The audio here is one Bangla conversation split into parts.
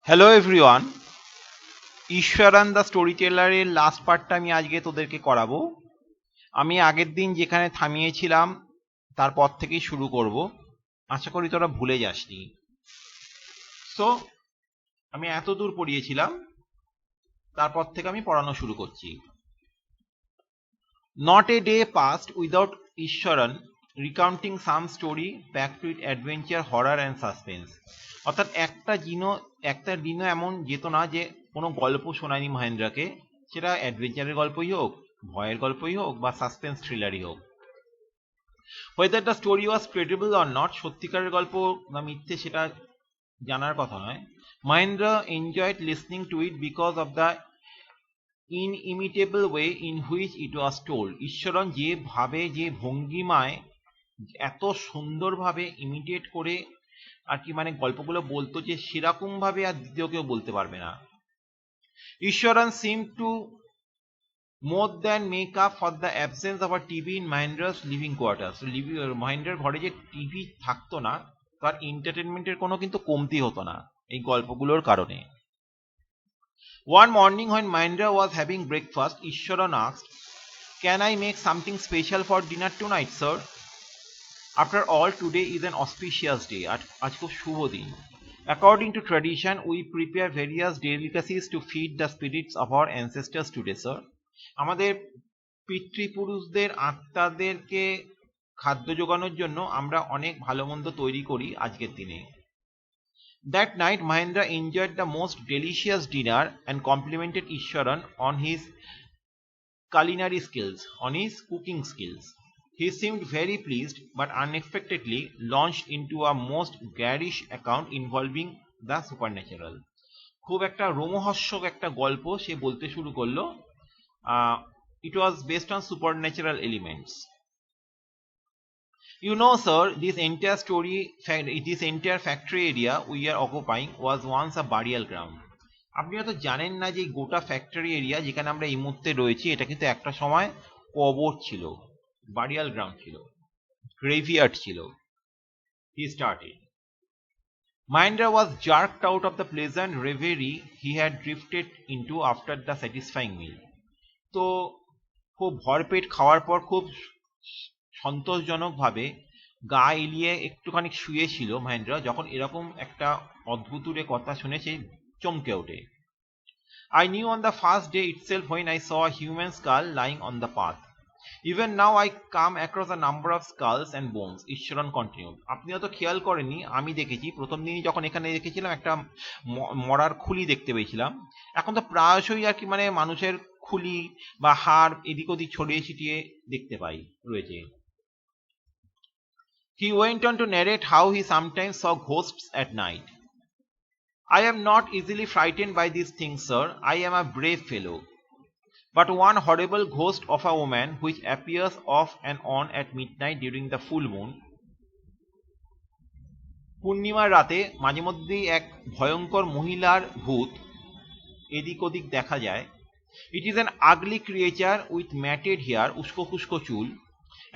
Hello everyone, Iswaran the story টেলারের লাস্ট পার্টটা আমি আজকে তোদেরকে করাবো। আমি আগের দিন যেখানে থামিয়েছিলাম তারপর থেকেই শুরু করব। আশা করি তোরা ভুলে যাসনি। সো আমি এত দূর পড়িয়েছিলাম, তারপর থেকে আমি পড়ানো শুরু করছি। Not a day passed without Iswaran recounting some story packed with adventure, horror and suspense. অর্থাৎ একটা দিনও এমন যেত না যে কোনো গল্প শোনায়নি মহেন্দ্রকে, সেটা অ্যাডভেঞ্চারের গল্পই হোক, ভয়ের গল্পই হোক বা সাসপেন্স থ্রিলারই হোক। whether the story was credible or not, সত্যিকারের গল্প না মিথ্যে সেটা জানার কথা নয়। Mahendra enjoyed listening to it because of the inimitable way in which it was told. Easwaran যেভাবে, যে ভঙ্গিমায় এত সুন্দরভাবে ইমিটেট করে আর কি মানে গল্পগুলো বলতো, যে সেরকম ভাবে আর দ্বিতীয় কেউ বলতে পারবে না। Easwaran seemed to more than make up for the absence of a TV in Mahendra's living quarters. মহেন্দ্রের ঘরে যে টিভি থাকতো না, তার এন্টারটেনমেন্টের কোনো কিন্তু কমতি হতো না এই গল্পগুলোর কারণে। One morning when Mahendra was having breakfast, Ishwaran asked, "Can I make something special for dinner tonight, sir? After all, today is an auspicious day." আজ খুব শুভ দিন। According to tradition, we prepare various delicacies to feed the spirits of our ancestors today, sir. আমাদের পিতৃপুরুষদের আত্মাদেরকে খাদ্য যোগানোর জন্য আমরা অনেক ভালো মন্দ তৈরি করি আজকের দিনে। That night, Mahendra enjoyed the most delicious dinner and complimented Ishwaran on his culinary skills, on his cooking skills. He seemed very pleased, but unexpectedly launched into a most garish account involving the supernatural. খুব একটা রোমহর্ষক একটা গল্প সে বলতে শুরু করলো। It was based on supernatural elements. You know, sir, this entire factory area we are occupying was once a burial ground. আপনি হয়তো জানেন না যে গোটা ফ্যাক্টরি এরিয়া যেখানে আমরা এই মুহূর্তে রয়েছি, এটা কিন্তু একটা সময় কবর ছিল, বারিয়াল গ্রাউন্ড ছিল, গ্রেভিয়ার্ড ছিল। He started. Mahendra was jerked out of the pleasant reverie he had drifted into after the satisfying meal. তো খুব ভরপেট খাওয়ার পর খুব সন্তোষজনকভাবে গা এলিয়ে একটুখানি শুয়েছিল মহেন্দ্র, যখন এরকম একটা অদ্ভুতুরে কথা শুনে সে চমকে ওঠে। I knew on the first day itself when I saw a human skull lying on the path. Even now I come across a number of skulls and bones. Easwaran continued. আপনি হয়তো খেয়াল করেননি, আমি দেখেছি প্রথম দিনই যখন এখানে দেখেছিলাম একটা মরার খুলি দেখতে পেয়েছিলাম। এখন তো প্রায়শই আর কি মানে মানুষের খুলি বা হাড় এদিক ওদিক ছড়িয়ে ছিটিয়ে দেখতে পাই রয়েছে। He went on to narrate how he sometimes saw ghosts at night. I am not easily frightened by these things, sir. I am a brave fellow. But one horrible ghost of a woman which appears off and on at midnight during the full moon. পূর্ণিমার রাতে মাঝে মধ্যেই এক ভয়ঙ্কর মহিলার ভূত এদিক ওদিক দেখা যায়। It is an ugly creature with matted hair, উস্কো খুস্কো চুল,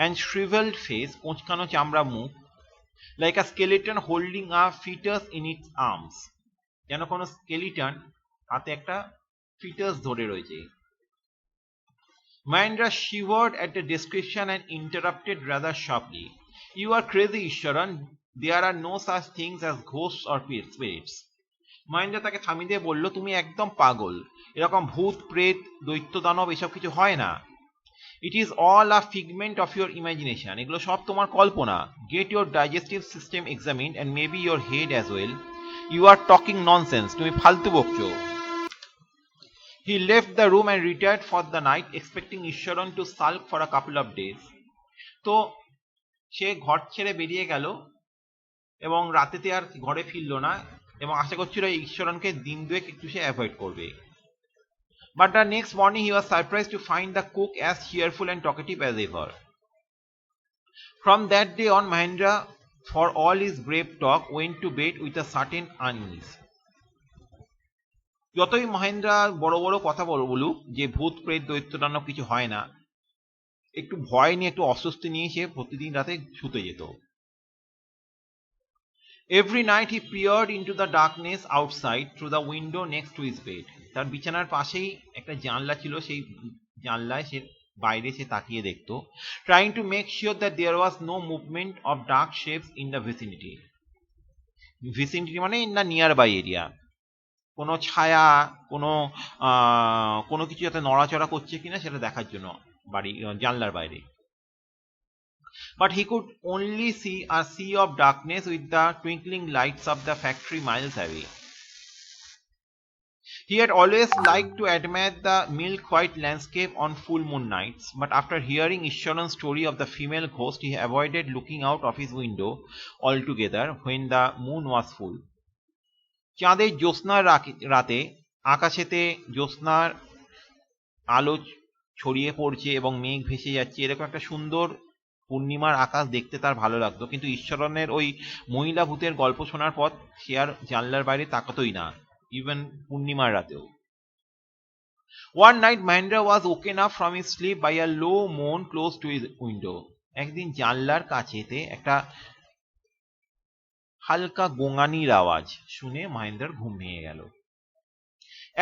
and shriveled face, কোঁচকানো চামড়া মুখ, like a skeleton holding a fetus in its arms. যেন কোনো স্কেলিটন হাতে একটা ফিটাস ধরে রয়েছে। Mahendra shivered at the description and interrupted rather sharply. You are crazy, Ishwaran. There are no such things as ghosts or spirits. Mahendra তাকে থামিয়ে দিয়ে বলল, তুমি একদম পাগল, এরকম ভূত প্রেত দৈত্য দানব এসব কিছু হয় না। It is all a figment of your imagination. এগুলো সব তোমার কল্পনা। Get your digestive system examined and maybe your head as well. You are talking nonsense. তুমি ফালতু বকছো। He left the room and retired for the night, expecting Ishwaran to sulk for a couple of days. তো সে ঘর ছেড়ে বেরিয়ে গেল এবং রাতেতে আর ঘরে ফিরল না, এবং আশা করছিল ঈশ্বরনকে দিন দুয়েক একটু সে অ্যাভয়েড করবে। But the next morning he was surprised to find the cook as cheerful and talkative as ever. From that day on, Mahendra, for all his brave talk, went to bed with a certain unease. যতই মহেন্দ্রা বড় বড় কথা বলুক যে ভূত প্রেত দৈত্য দানব কিছু হয় না, একটু ভয় নিয়ে একটু অস্বস্তি নিয়ে সে প্রতিদিন রাতে শুতে যেত। Every night he peered into the darkness outside through the window next to his bed. তার বিছানার পাশেই একটা জানলা ছিল, সেই জানলায় সে বাইরে সে তাকিয়ে দেখতো, trying to make sure that there was no movement of dark shapes in the vicinity. Vicinity মানে in the nearby area. কোনো ছায়া, কোনো কিছু যাতে নড়াচড়া করছে কিনা সেটা দেখার জন্য বাড়ি জানলার বাইরে। But he could only see a sea of darkness with the twinkling lights of the factory miles away. He had always liked to admire the milk-white landscape on full moon nights, but after hearing Ishwaran's story of the female ghost, he avoided looking out of his window altogether when the moon was full. চাঁদের জ্যোৎস্নার রাতে আকাশেতে জ্যোৎস্নার আলো ছড়িয়ে পড়ছে এবং মেঘ ভেসে যাচ্ছে, এরকম একটা সুন্দর পূর্ণিমার আকাশ দেখতে তার ভালো লাগতো, কিন্তু ঈশ্বরনের ওই মহিলা ভূতের গল্প শোনার পর সে আর জানলার বাইরে তাকাতোই না, ইভেন পূর্ণিমার রাতেও। One night Mahendra was woken up from his sleep by a low moan close to his window. একদিন জানলার কাছেতে একটা হালকা গোঙানির আওয়াজ শুনে মহেন্দ্রর ঘুম ভেঙে গেল।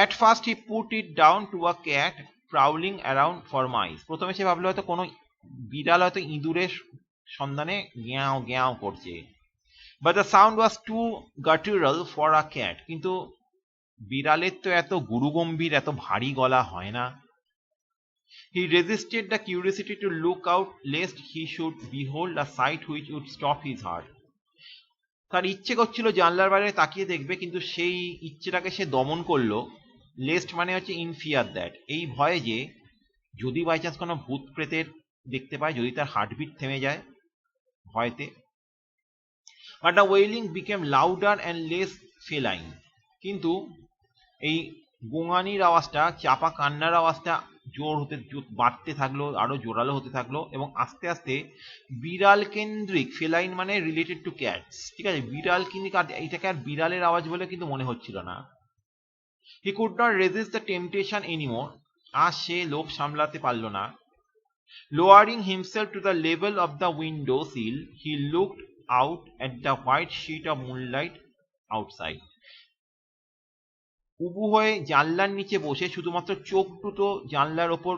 At first he put it down to a cat prowling around for mice. প্রথমে সে ভাবলো হয়তো কোনো বিড়াল হয়তো ইঁদুরের সন্ধানে গ্যাও গ্যাও করছে, but the sound was too guttural for a cat. কিন্তু বিড়ালের তো এত গুরুগম্ভীর, এত ভারী গলা হয় না। He resisted the curiosity to look out lest he should behold a sight which would stop his heart. তার ইচ্ছে করছিল জানলার বাইরে তাকিয়ে দেখবে, কিন্তু সেই ইচ্ছেটাকে সে দমন করলো। লেস্ট মানে হচ্ছে ইন ফিয়ার দ্যাট, এই ভয়ে যে যদি বাই চান্স কোনো ভূত প্রেতের দেখতে পায়, যদি তার হার্টবিট থেমে যায় ভয়তে। But the wailing became louder and less feline. কিন্তু এই গোঙানির আওয়াজটা, চাপা কান্নার আওয়াজটা জোর হতে বাড়তে থাকলো, আরো জোরালো হতে থাকলো, এবং আস্তে আস্তে বিড়াল কেন্দ্রিক, ফেলাইন মানে রিলেটেড টু ক্যাটস, ঠিক আছে, বিড়াল কেন্দ্রিক, এটাকে আর বিড়ালের আওয়াজ বলে কিন্তু মনে হচ্ছিল না। He could not resist the temptation anymore, আর সে লোভ সামলাতে পারল না। Lowering himself to the level of the window sill, he looked out at the white sheet of moonlight outside. উবু হয়ে জানলার নিচে বসে শুধুমাত্র চোখ দুটো জানলার ওপর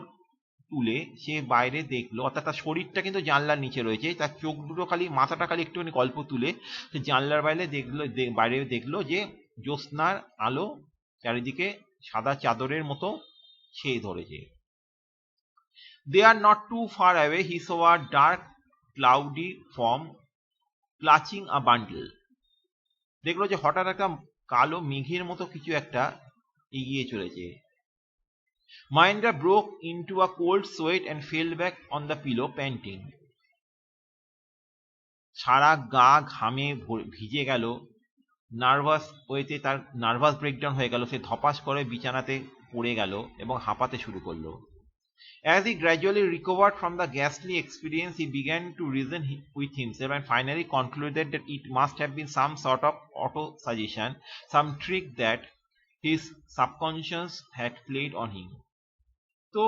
তুলে সে বাইরে দেখলো, অর্থাৎ তার শরীরটা কিন্তু জানলার নিচে রয়েছে, তার চোখ দুটো খালি, মাথাটা খালি একটুখানি গল্প তুলে সে জানলার বাইরে দেখলো যে জ্যোৎস্নার আলো চারিদিকে সাদা চাদরের মতো ছেয়ে ধরেছে। They are not too far away. He saw a dark cloudy form clutching a bundle. দেখলো যে হঠাৎ একটা কালো মেঘের মতো কিছু একটা এগিয়ে চলেছে। Mahendra broke into a cold sweat and fell back on the pillow panting. সারা গা ঘামে ভিজে গেল, নার্ভাস ওয়েতে তার নার্ভাস ব্রেকডাউন হয়ে গেল, সে ধপাস করে বিছানাতে পড়ে গেল এবং হাঁপাতে শুরু করলো। As he gradually recovered from the ghastly experience, he began to reason with himself and finally concluded that it must have been some sort of auto-suggestion, some trick that his subconscious had played on him. তো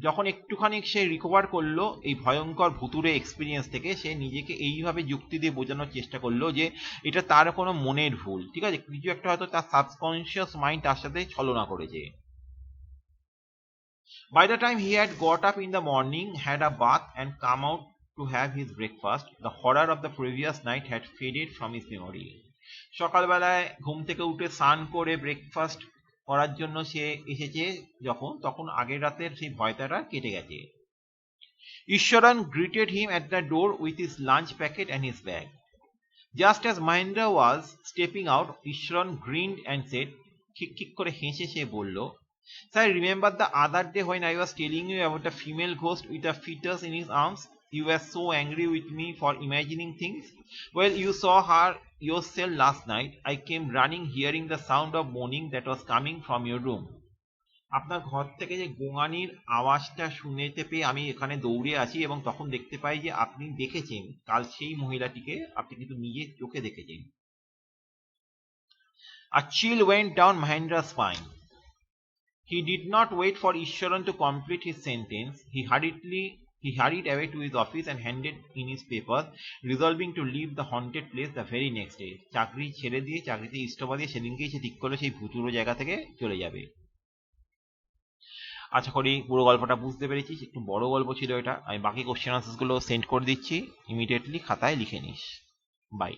যখন একটুখানি সে রিকভার করলো এই ভয়ঙ্কর ভুতুরে এক্সপিরিয়েন্স থেকে, সে নিজেকে এইভাবে যুক্তি দিয়ে বোঝানোর চেষ্টা করলো যে এটা তার কোনো মনের ভুল, ঠিক আছে, কিছু একটা হয়তো তার সাবকনশিয়াস মাইন্ড তার সাথে ছলনা করেছে। By the time he had got up in the morning, had a bath and come out to have his breakfast, the horror of the previous night had faded from his memory. সকালবেলায় ঘুম থেকে উঠে স্নান করে ব্রেকফাস্ট করার জন্য সে এসেছে যখন, তখন আগের রাতের সেই ভয়টাটা কেটে গেছে। Ishwaran greeted him at the door with his lunch packet and his bag. Just as Mahendra was stepping out, Ishwaran grinned and said, খিক করে হেসে সে বলল, Sir, remember the other day when I was telling you about a female ghost with a fetus in his arms? You were so angry with me for imagining things. Well, you saw her yourself last night. I came running hearing the sound of moaning that was coming from your room. আপনার ঘর থেকে যে গোঙানির আওয়াজটা শুনতে পেয়ে আমি এখানে দৌড়ে আসি এবং তখন দেখতে পাই যে আপনি দেখেছেন কাল সেই মহিলাটিকে, আপনি কিন্তু নিজের চোখে দেখেছেন। A chill went down Mahendra's spine. He did not wait for Ishwaran to complete his sentence. He hurried away to his office and handed in his papers, resolving to leave the haunted place the very next day. চাকরি ছেড়ে দিয়ে, চাকরিতে ইস্তফা দিয়ে সেদিনকেই সে ঠিক করলো সেই ভুতুড়ো জায়গা থেকে চলে যাবে। আশা করি পুরো গল্পটা বুঝতে পেরেছি। একটু বড় গল্প ছিল এটা। আমি বাকি কোশ্চেন আনসার্স গুলো সেন্ড করে দিচ্ছি, ইমিডিয়েটলি খাতায় লিখে নিস। বাই।